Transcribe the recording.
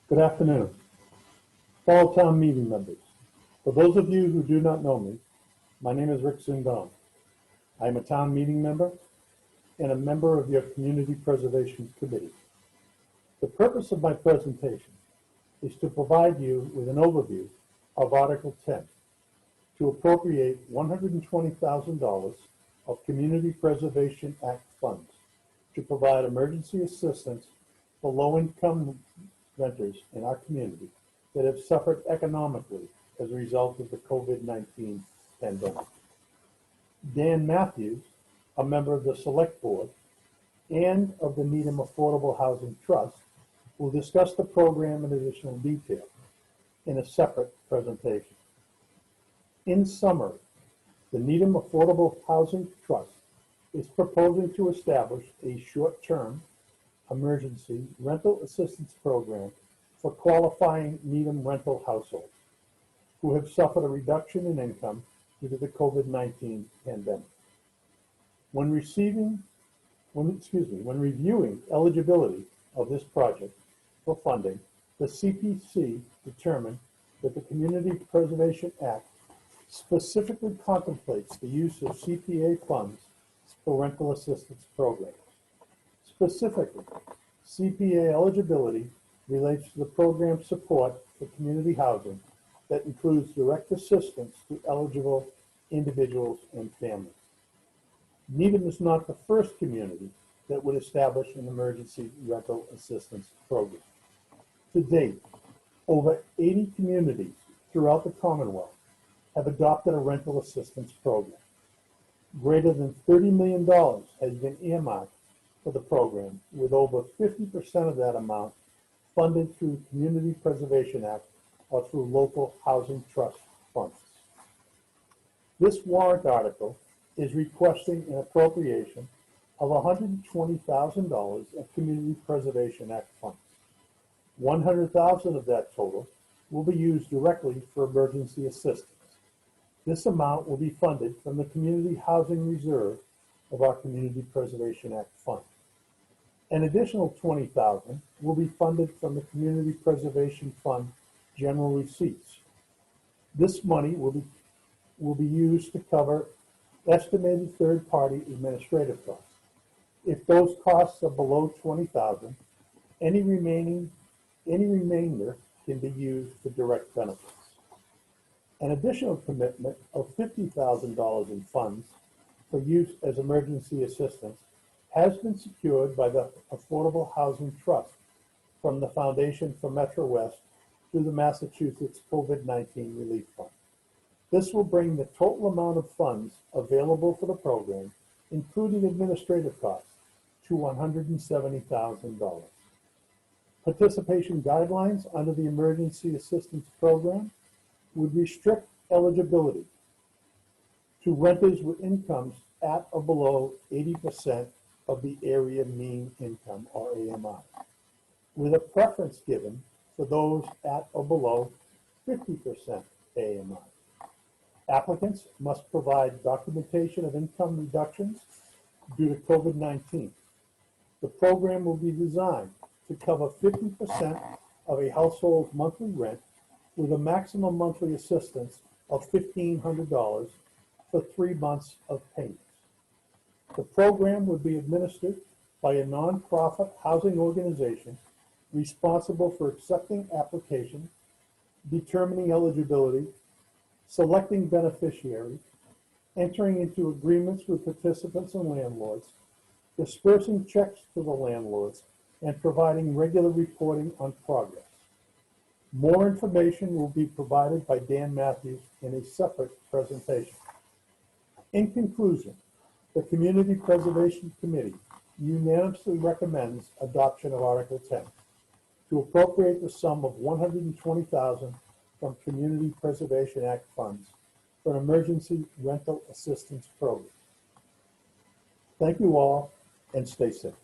Good afternoon, fellow town meeting members. For those of you who do not know me, my name is Rick Zindone. I am a town meeting member and a member of your Community Preservation Committee. The purpose of my presentation is to provide you with an overview of Article 10 to appropriate $120,000 of Community Preservation Act funds to provide emergency assistance for low-income renters in our community that have suffered economically as a result of the COVID-19 pandemic. Dan Matthews, a member of the Select Board and of the Needham Affordable Housing Trust, will discuss the program in additional detail in a separate presentation. In summary, the Needham Affordable Housing Trust is proposing to establish a short-term emergency rental assistance program for qualifying Needham rental households who have suffered a reduction in income due to the COVID-19 pandemic. When reviewing eligibility of this project for funding, the CPC determined that the Community Preservation Act specifically contemplates the use of CPA funds for rental assistance programs. Specifically, CPA eligibility relates to the program support for community housing that includes direct assistance to eligible individuals and families. Needham is not the first community that would establish an emergency rental assistance program. To date, over 80 communities throughout the Commonwealth have adopted a rental assistance program. Greater than $30 million has been earmarked for the program, with over 50% of that amount funded through Community Preservation Act or through local housing trust funds. This warrant article is requesting an appropriation of $120,000 of Community Preservation Act funds. $100,000 of that total will be used directly for emergency assistance. This amount will be funded from the Community Housing Reserve of our Community Preservation Act fund. An additional $20,000 will be funded from the Community Preservation Fund general receipts. This money will be used to cover estimated third-party administrative costs. If those costs are below $20,000, any remainder can be used for direct benefits. An additional commitment of $50,000 in funds for use as emergency assistance has been secured by the Affordable Housing Trust from the Foundation for Metro West through the Massachusetts COVID-19 Relief Fund. This will bring the total amount of funds available for the program, including administrative costs, to $170,000. Participation guidelines under the Emergency Assistance Program would restrict eligibility to renters with incomes at or below 80% of the area mean income, or AMI, with a preference given for those at or below 50% AMI. Applicants must provide documentation of income reductions due to COVID-19. The program will be designed to cover 50% of a household's monthly rent with a maximum monthly assistance of $1,500 for 3 months of payments. The program would be administered by a nonprofit housing organization responsible for accepting applications, determining eligibility, selecting beneficiaries, entering into agreements with participants and landlords, dispersing checks to the landlords, and providing regular reporting on progress. More information will be provided by Dan Matthews in a separate presentation. In conclusion, the Community Preservation Committee unanimously recommends adoption of Article 10 to appropriate the sum of $120,000 from Community Preservation Act funds for an emergency rental assistance program. Thank you all, and stay safe.